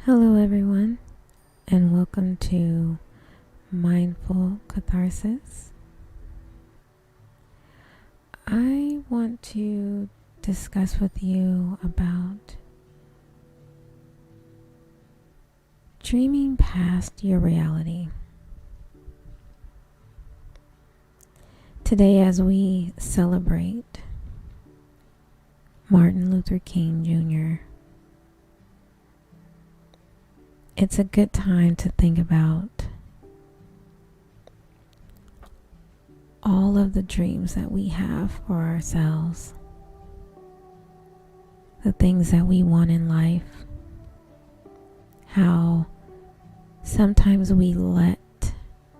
Hello, everyone, and welcome to Mindful Katharsis. I want to discuss with you about dreaming past your reality. Today, as we celebrate Martin Luther King Jr., it's a good time to think about all of the dreams that we have for ourselves, the things that we want in life, how sometimes we let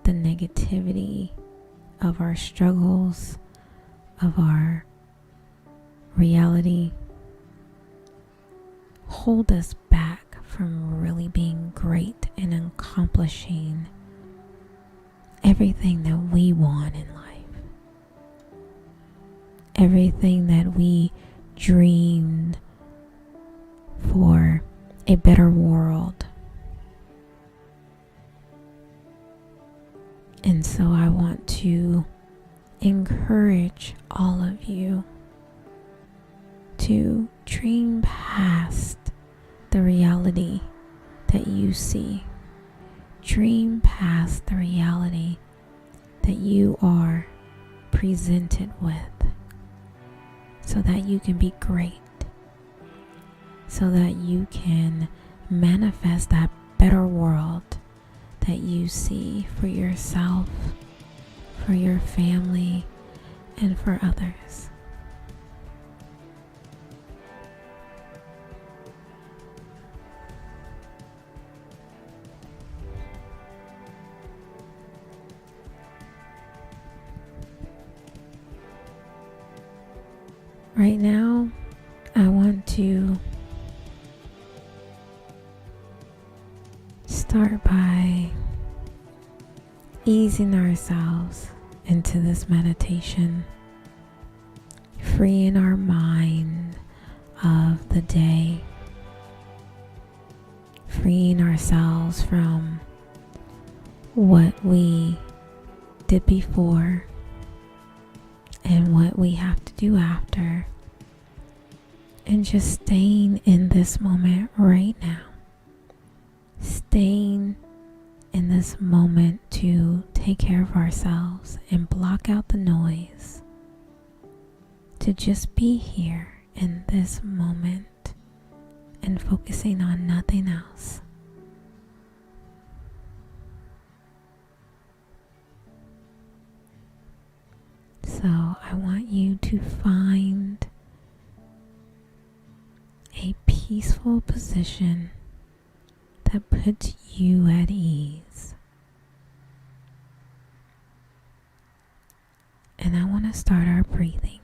the negativity of our struggles, of our reality, hold us back from really being great and accomplishing everything that we want in life, everything that we dreamed for a better world. And so I want to encourage all of you to dream past the reality that you see. Dream past the reality that you are presented with, so that you can be great, so that you can manifest that better world that you see for yourself, for your family, and for others. Right now, I want to start by easing ourselves into this meditation, freeing our mind of the day, freeing ourselves from what we did before and what we have to do after, and just staying in this moment right now. Staying in this moment to take care of ourselves and block out the noise, to just be here in this moment and focusing on nothing else. So I want you to find a peaceful position that puts you at ease. And I want to start our breathing.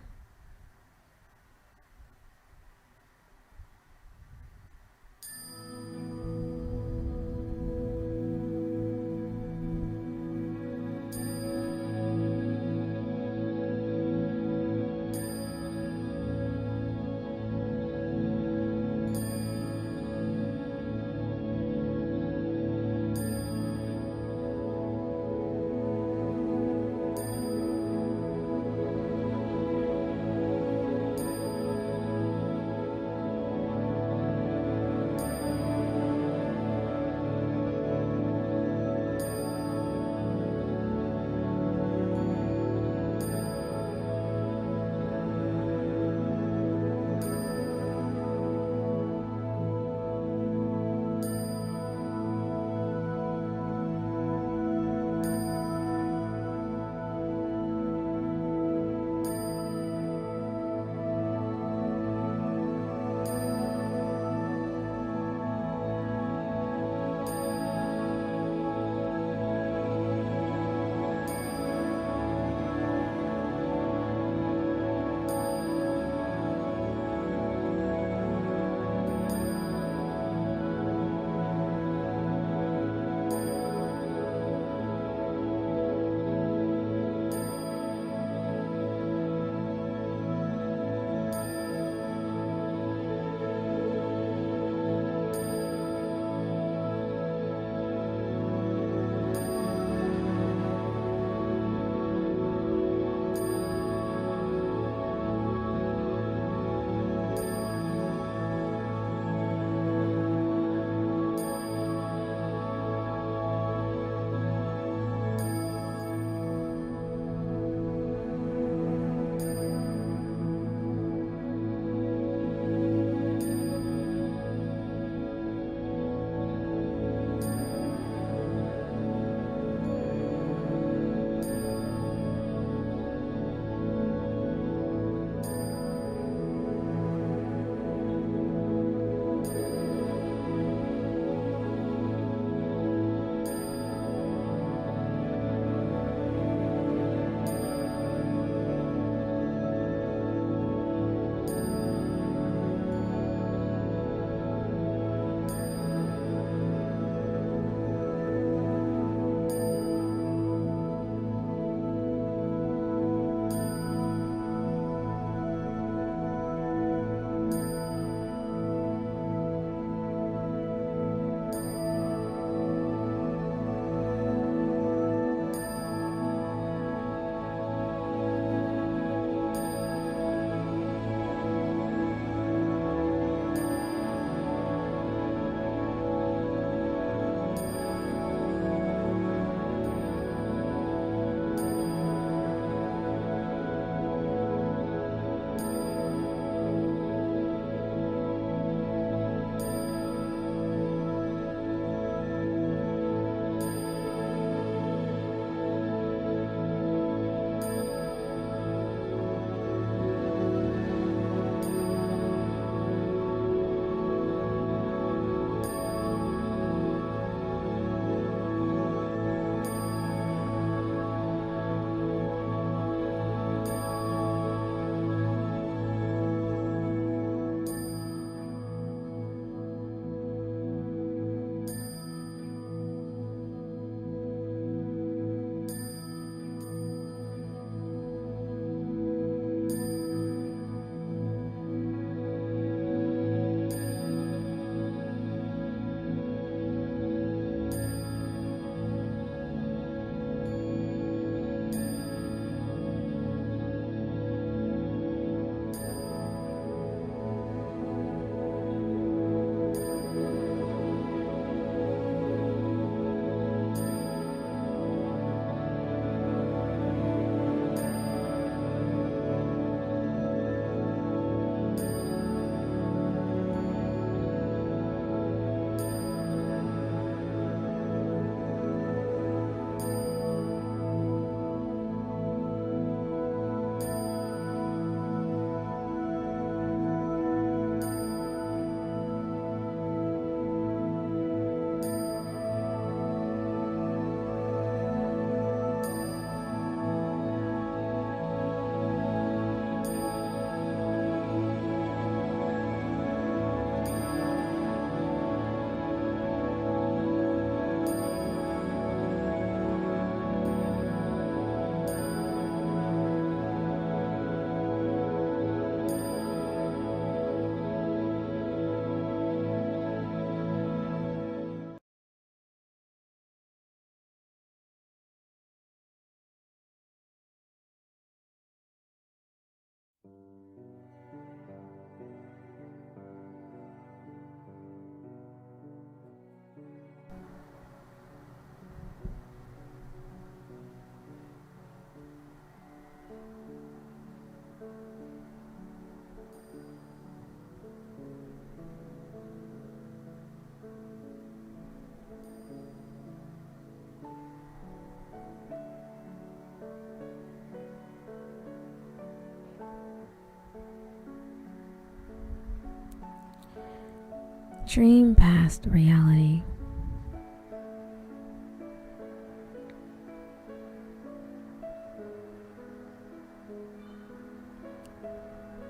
Dream past reality.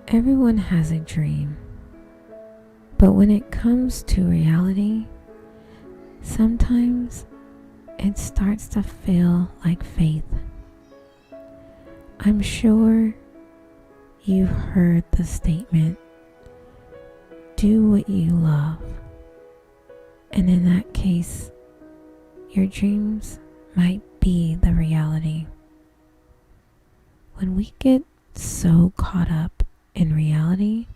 Everyone has a dream, but when it comes to reality, sometimes it starts to feel like faith. I'm sure you've heard the statement, do what you love. And in that case, your dreams might be the reality. When we get so caught up in reality,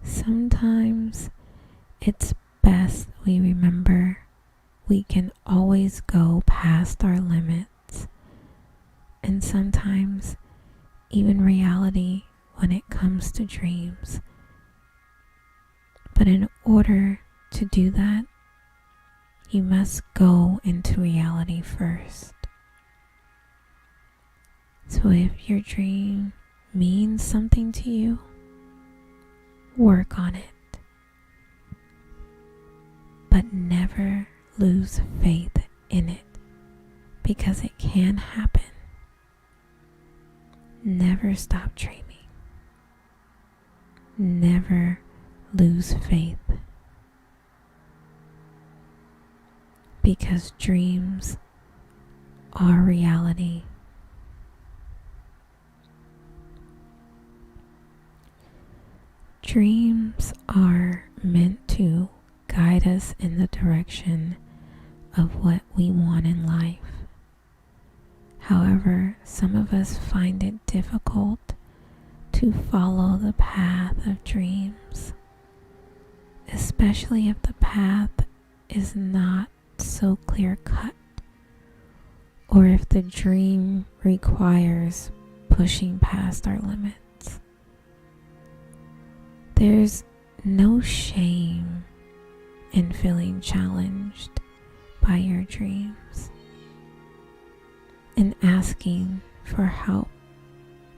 sometimes it's best we remember we can always go past our limits, and sometimes even reality when it comes to dreams. But in order to do that, you must go into reality first. So if your dream means something to you, work on it. But never lose faith in it, because it can happen. Never stop dreaming. Never lose faith, because dreams are reality. Dreams are meant to guide us in the direction of what we want in life. However, some of us find it difficult to follow the path of dreams, especially if the path is not so clear-cut, or if the dream requires pushing past our limits. There's no shame in feeling challenged by your dreams and asking for help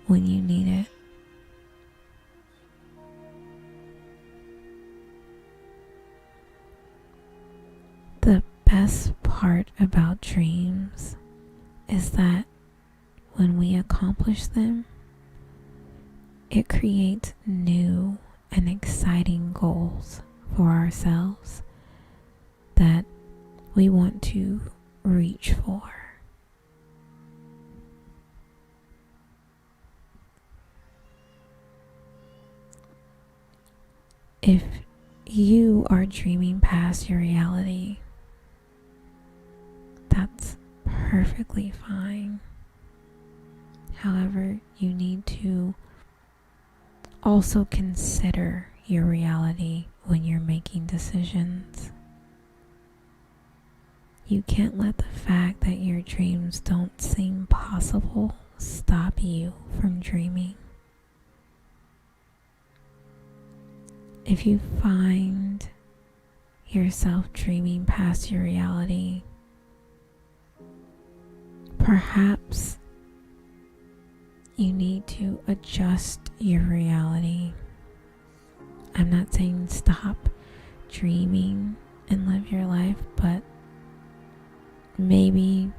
when you need it. The best part about dreams is that when we accomplish them, it creates new and exciting goals for ourselves that we want to reach for. If you are dreaming past your reality, that's perfectly fine. However, you need to also consider your reality when you're making decisions. You can't let the fact that your dreams don't seem possible stop you from dreaming. If you find yourself dreaming past your reality, perhaps you need to adjust your reality. I'm not saying stop dreaming and live your life, but maybe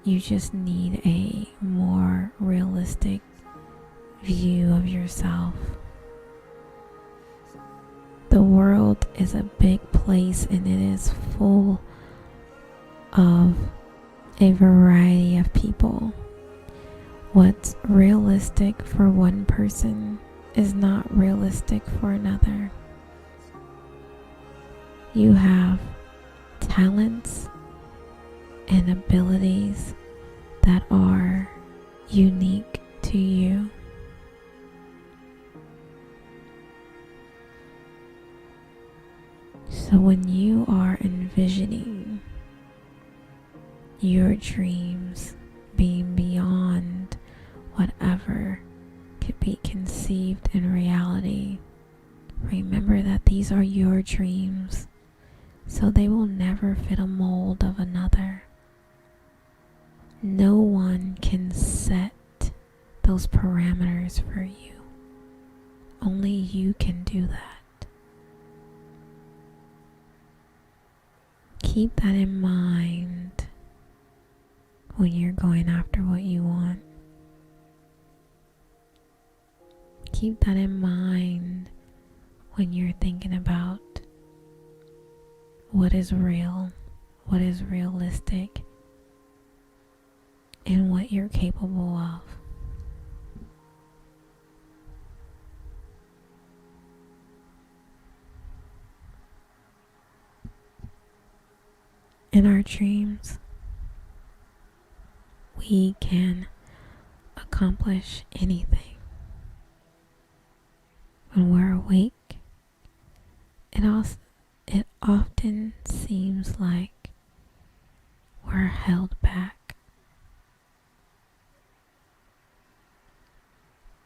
you just need a more realistic view of yourself. The world is a big place, and it is full of a variety of people. What's realistic for one person is not realistic for another. You have talents and abilities that are unique to you. So when you are envisioning your dreams being beyond whatever could be conceived in reality, remember that these are your dreams, so they will never fit a mold of another. No one can set those parameters for you. Only you can do that. Keep that in mind when you're going after what you want. Keep that in mind when you're thinking about what is real, what is realistic, and what you're capable of. In our dreams, we can accomplish anything. When we're awake, it often seems like we're held back.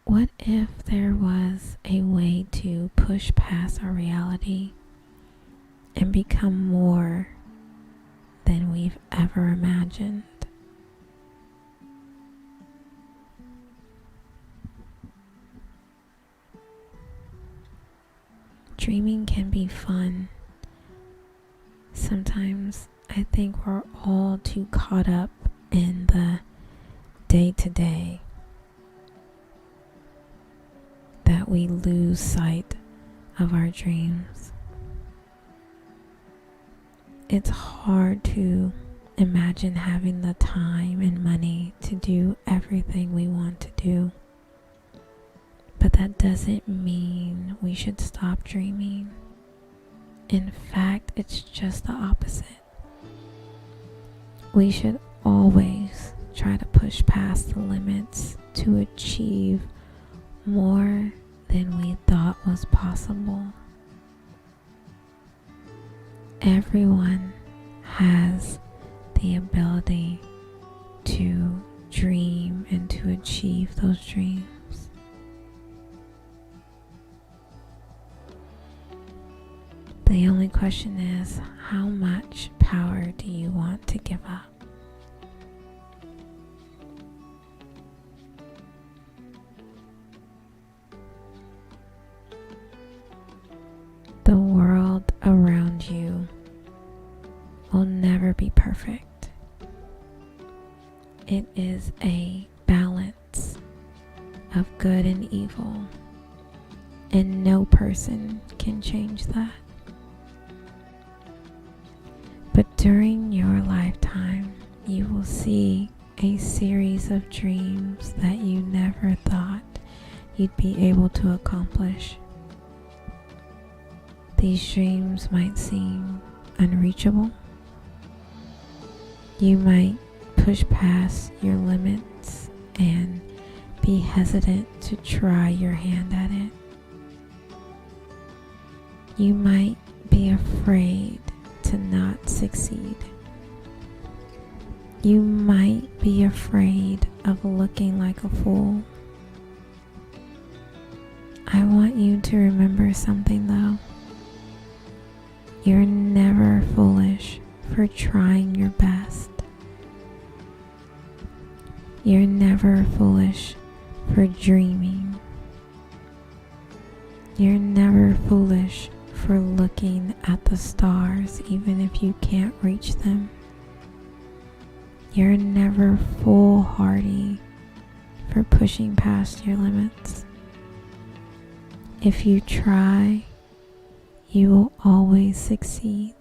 What if there was a way to push past our reality and become more than we've ever imagined? Dreaming can be fun. Sometimes I think we're all too caught up in the day-to-day that we lose sight of our dreams. It's hard to imagine having the time and money to do everything we want to do. But that doesn't mean we should stop dreaming. In fact, it's just the opposite. We should always try to push past the limits to achieve more than we thought was possible. Everyone has the ability to dream and to achieve those dreams. The only question is, how much power do you want to give up? The world around you will never be perfect. It is a balance of good and evil, and no person can change that. But during your lifetime, you will see a series of dreams that you never thought you'd be able to accomplish. These dreams might seem unreachable. You might push past your limits and be hesitant to try your hand at it. You might be afraid to not succeed. You might be afraid of looking like a fool. I want you to remember something though. You're never foolish for trying your best. You're never foolish for dreaming. You're never foolish for looking at the stars even if you can't reach them. You're never foolhardy for pushing past your limits. If you try, you will always succeed.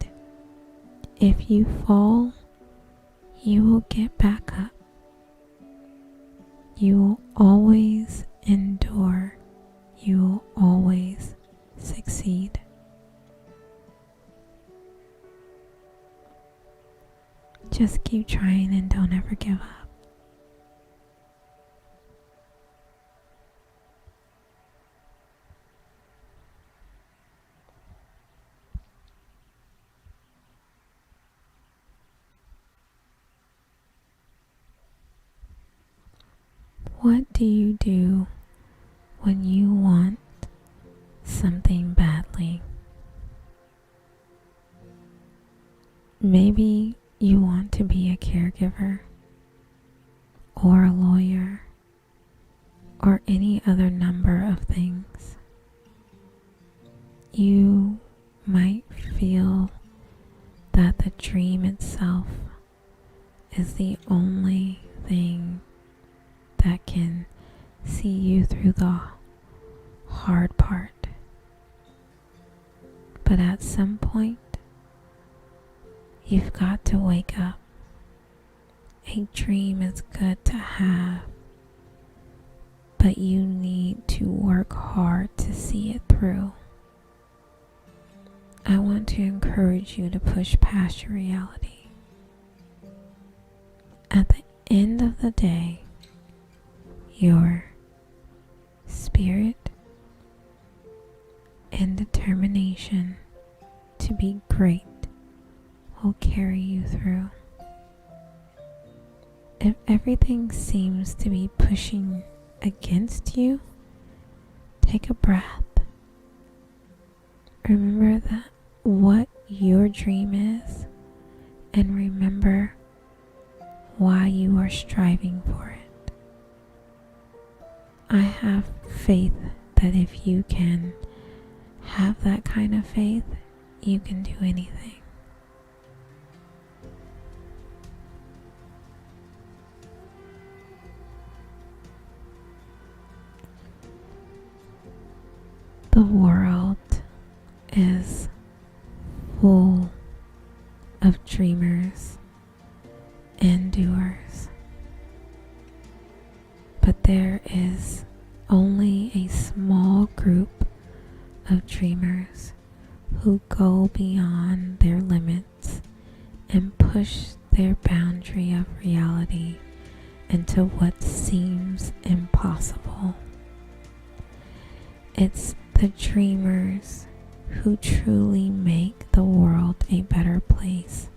If you fall, you will get back up. You will always endure. You will always succeed. Just keep trying and don't ever give up. What do you do when you want something badly? Maybe you want to be a caregiver, or a lawyer, or any other number of things. You might feel that the dream itself is the only thing that can see you through the hard part. But at some point, you've got to wake up. A dream is good to have, but you need to work hard to see it through. I want to encourage you to push past your reality. At the end of the day, your spirit and determination to be great will carry you through. If everything seems to be pushing against you, take a breath. Remember that what your dream is, and remember why you are striving for it. I have faith that if you can have that kind of faith, you can do anything. The world is full of dreamers and doers, but there is only a small group of dreamers who go beyond their limits and push their boundary of reality into what seems impossible. It's the dreamers who truly make the world a better place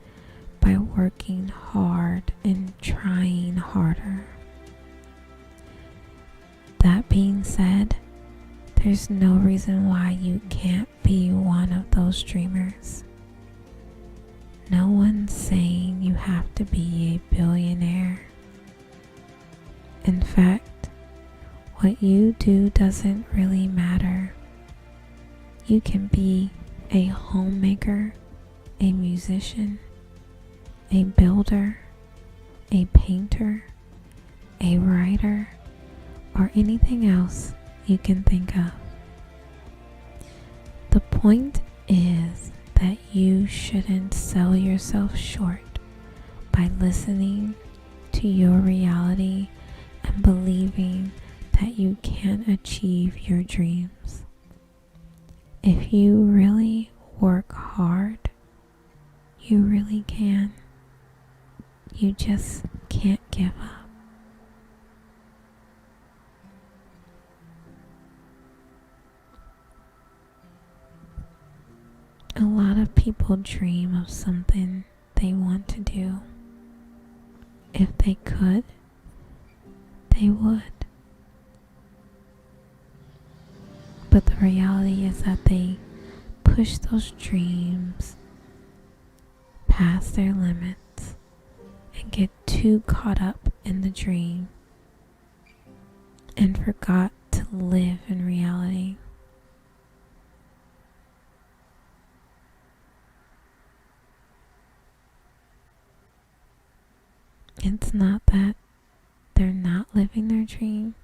by working hard and trying harder. That being said, there's no reason why you can't be one of those dreamers. No one's saying you have to be a billionaire. In fact, what you do doesn't really matter. You can be a homemaker, a musician, a builder, a painter, a writer, or anything else you can think of. The point is that you shouldn't sell yourself short by listening to your reality and believing that you can't achieve your dreams. If you really work hard, you really can. You just can't give up. A lot of people dream of something they want to do. If they could, they would. But the reality is that they push those dreams past their limits and get too caught up in the dream and forgot to live in reality. It's not that they're not living their dream,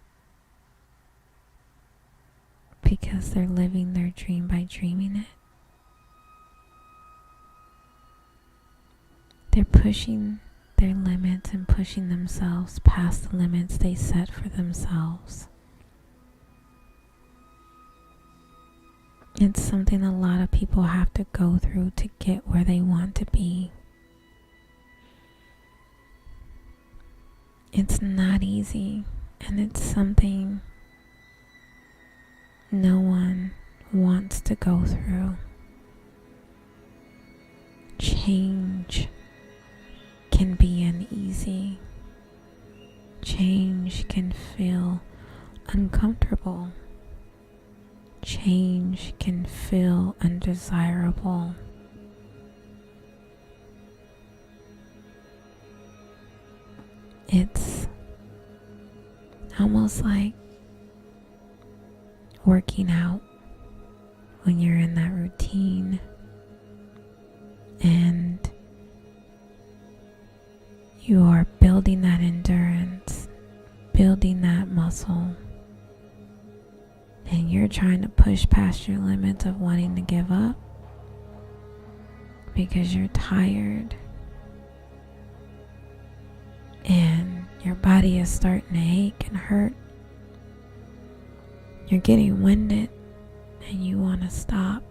because they're living their dream by dreaming it. They're pushing their limits and pushing themselves past the limits they set for themselves. It's something a lot of people have to go through to get where they want to be. It's not easy, and it's something no one wants to go through. Change can be uneasy. Change can feel uncomfortable. Change can feel undesirable. It's almost like working out when you're in that routine and You are building that endurance, building that muscle, and you're trying to push past your limits of wanting to give up because you're tired and your body is starting to ache and hurt. You're getting winded and you want to stop.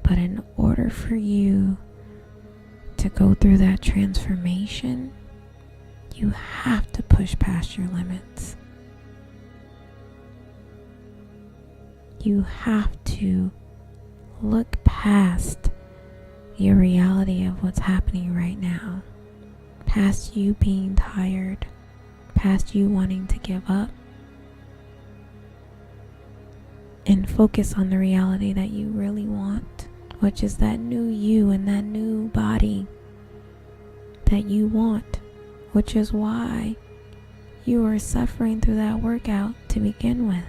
But in order for you to go through that transformation, you have to push past your limits. You have to look past your reality of what's happening right now, past you being tired, past you wanting to give up, and focus on the reality that you really want, which is that new you and that new body that you want, which is why you are suffering through that workout to begin with.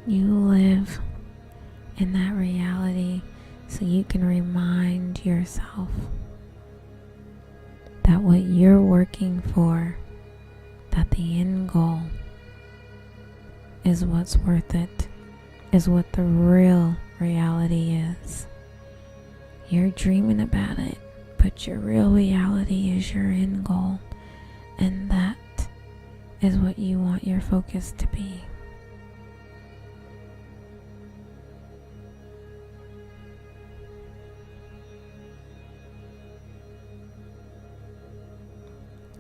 You live in that reality so you can remind yourself that what you're working for, that the end goal is what's worth it, is what the real reality is. You're dreaming about it, but your real reality is your end goal, and that is what you want your focus to be.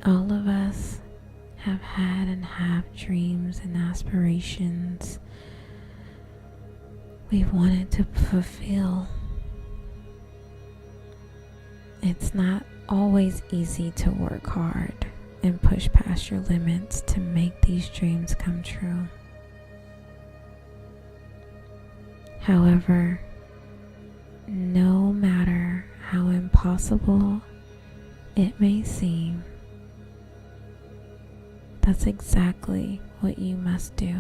All of us have had and have dreams and aspirations we've wanted to fulfill. It's not always easy to work hard and push past your limits to make these dreams come true. However, no matter how impossible it may seem, that's exactly what you must do.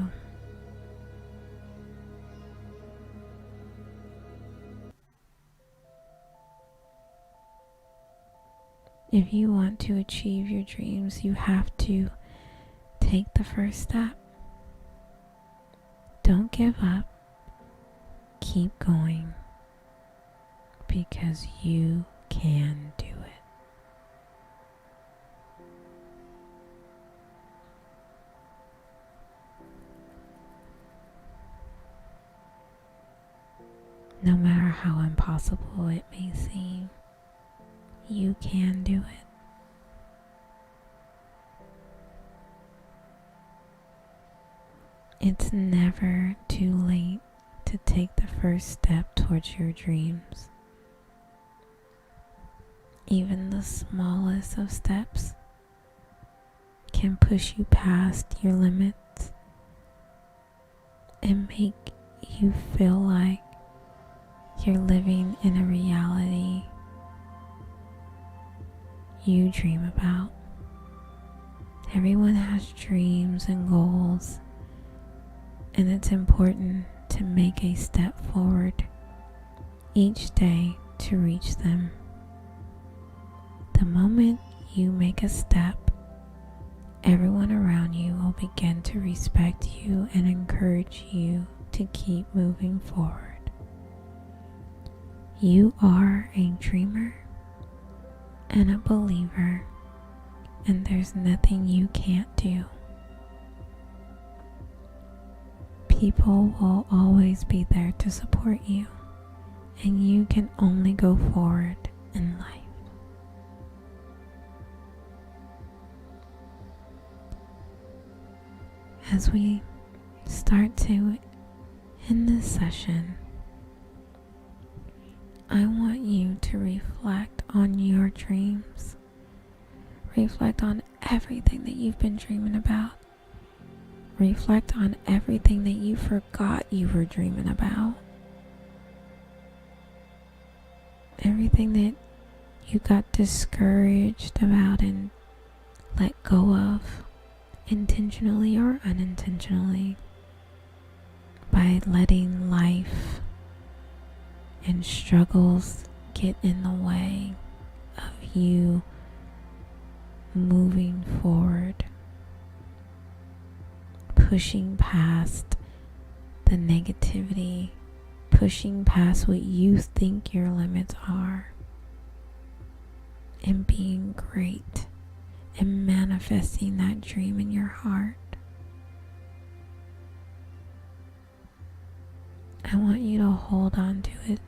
If you want to achieve your dreams, you have to take the first step. Don't give up. Keep going, because you can do it. No matter how impossible it may seem, you can do it. It's never too late to take the first step towards your dreams. Even the smallest of steps can push you past your limits and make you feel like you're living in a reality you dream about. Everyone has dreams and goals, and it's important to make a step forward each day to reach them. The moment you make a step, everyone around you will begin to respect you and encourage you to keep moving forward. You are a dreamer and a believer, and there's nothing you can't do. People will always be there to support you, and you can only go forward in life. As we start to end this session, I want you to reflect on your dreams. Reflect on everything that you've been dreaming about. Reflect on everything that you forgot you were dreaming about. Everything that you got discouraged about and let go of. intentionally or unintentionally, by letting life and struggles get in the way of you moving forward, pushing past the negativity, pushing past what you think your limits are, and being great and manifesting that dream in your heart. I want you to hold on to it.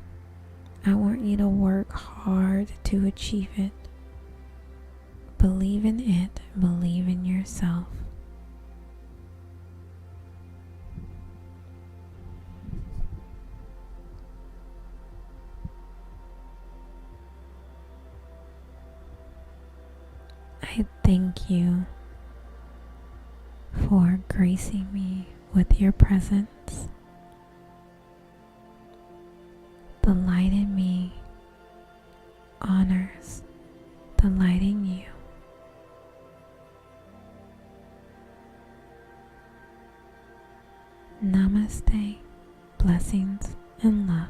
I want you to work hard to achieve it. Believe in it. Believe in yourself. I thank you for gracing me with your presence. The light in me honors the light in you. Namaste, blessings and love.